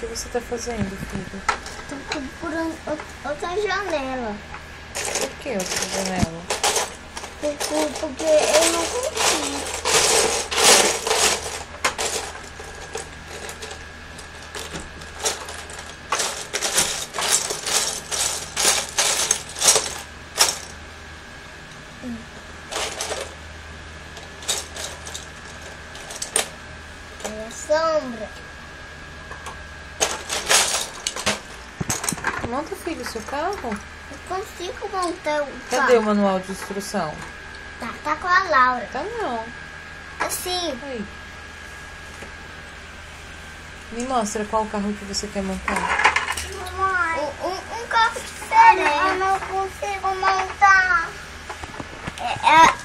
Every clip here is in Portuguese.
que você tá fazendo, filho? Tô procurando outra janela. Por que outra janela? Porque eu não consigo. É a sombra. Monta, filho, seu carro. Eu consigo montar o Cadê carro. o manual de instrução? Tá com a Laura. Tá não. Assim. Aí. Me mostra qual carro que você quer montar. Mamãe. Um carro diferente. Eu não consigo montar.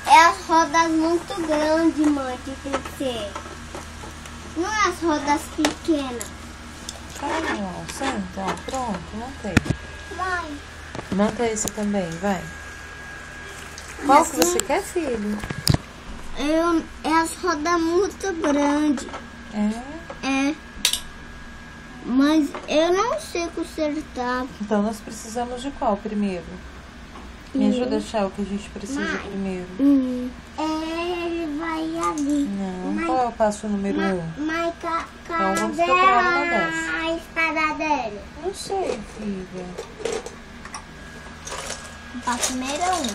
É as rodas muito grandes, mãe, que tem que ser. Não é as rodas pequenas. Calma, ó, senta, ó, pronto, montei. Mãe. Monta esse também, vai. Qual que assim, você quer, filho? É as rodas muito grandes. É. É. Mas eu não sei consertar. Então nós precisamos de qual primeiro? Me ajuda a achar o que a gente precisa Mãe. primeiro. Ele vai ali. Não, qual é o passo número 1? Mas Então vamos procurar uma dessa. a escada dele? Não sei, filha. O passo número 1.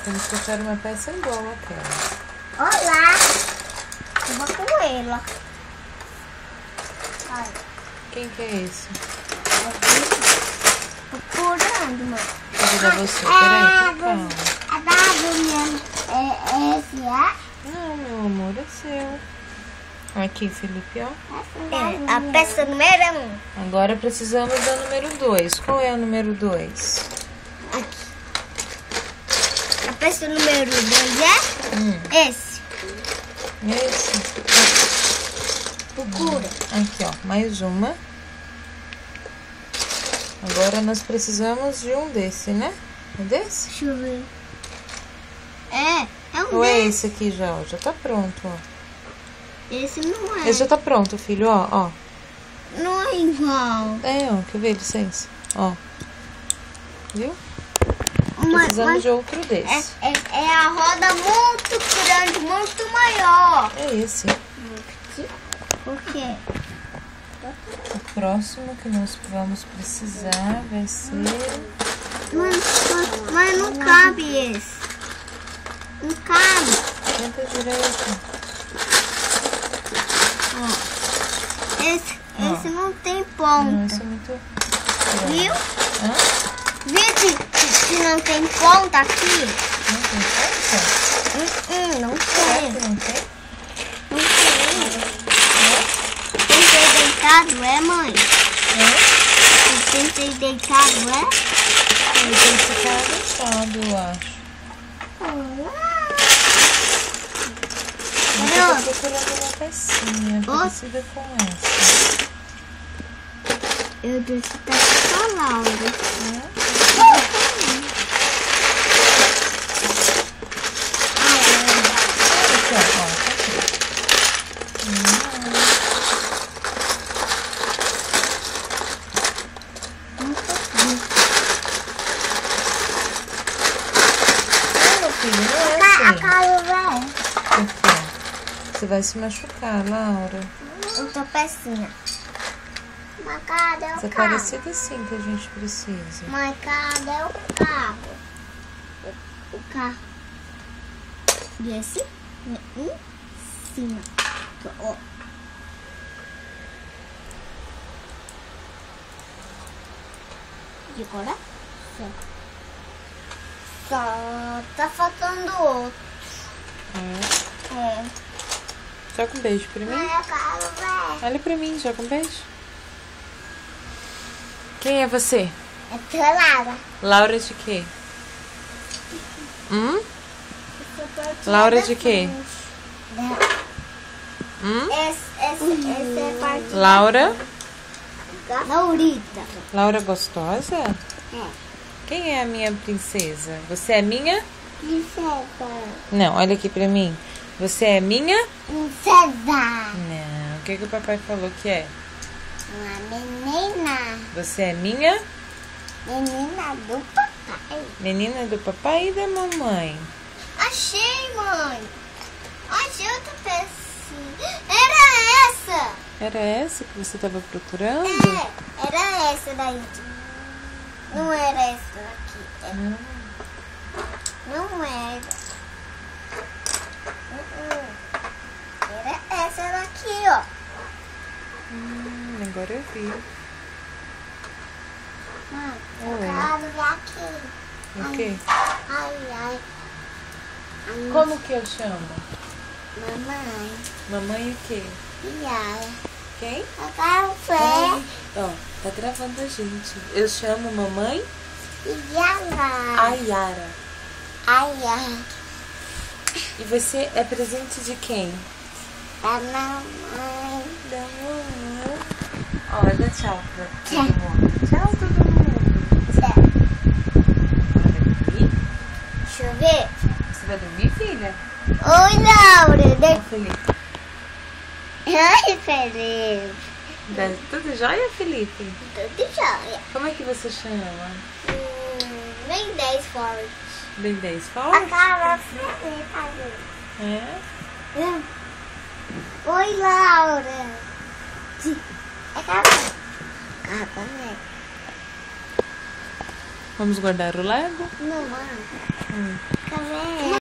Temos que achar uma peça igual àquela. Olá! Eu vou com ela. Olha. Quem que é esse? Procurando, mãe. Vou ajudar você. Peraí, calma. A da minha. Esse é? Não, meu amor, é seu. Aqui, Felipe, ó. A peça número 1. Agora precisamos da número 2. Qual é a número 2? Aqui. A peça número 2 é esse. Esse? Procura. Aqui, ó. Mais uma. Agora nós precisamos de um desse, né? É desse? Deixa eu ver. É um Ou é desse. esse aqui já, ó? Já tá pronto, ó. Esse não é. Esse já tá pronto, filho, ó, ó. Não é igual. É, ó. Quer ver? Licença. Ó. Viu? Mas Precisamos de outro desse. é a roda muito grande, muito maior. É esse. Por quê? O próximo que nós vamos precisar vai ser... Mas não cabe esse. Não cabe. Tenta direito. Esse não tem Não, ponta. esse é muito... Viu? Hã? Viu que não tem ponta aqui? Não tem ponta? Não Será tem. que não tem? Não tem. Tentei deitado, é, mãe? Tentei deitado, é? Ele tem que ficar agachado, eu acho. Eu tô procurando uma pecinha parecida com essa. Eu disse que tá com a Laura. Aqui, ó, ó. Não, filho, não é assim. Por quê? Você vai se machucar, Laura. Outra pecinha. Mas cadê o Mas é carro? parecido assim que a gente precisa. Mas cadê o carro? O carro. E esse? Em cima. Ó. De coração. Só tá faltando outro. É. Joga um beijo pra mim. Mas eu quero ver. Olha pra mim, joga um beijo. Quem é você? É pelada. Laura de quê? Laura de quê? Esse é parte Laura? da Laurita. Laura gostosa? É. Quem é a minha princesa? Você é minha? Princesa. Não, olha aqui pra mim. Você é minha? Princesa. Não. O que que o papai falou que é? Uma menina. Você é minha? Menina do papai. Menina do papai e da mamãe. Achei, mãe. Achei outra pecinha. Era essa. Era essa que você estava procurando? É, era essa daí. Não era essa daqui. Não. Não era. Era essa daqui, ó. Agora eu vi. Mãe, Oi. eu quero ver aqui. O quê? Ai. Como que eu chamo? Mamãe. Mamãe o quê? Yara. Quem? Eu quero ver. Ó, tá gravando a gente. Eu chamo mamãe Yara. Ayara. Yara. E você é presente de quem? Da mamãe. Da mamãe. Ó, dá tchau pra todo mundo. Tchau, todo mundo. Vai dormir? Deixa eu ver. Você vai dormir, filha? Oi, Laura. Ó, Felipe. Ai, Felipe. Tudo jóia, Felipe? Tudo jóia. Como é que você chama? Bem 10 forte. Bem 10 A forte? cara Felipe ali. É? Oi, Laura. Acabou. Vamos guardar o Lego? Não, mãe. Hum. Cadê?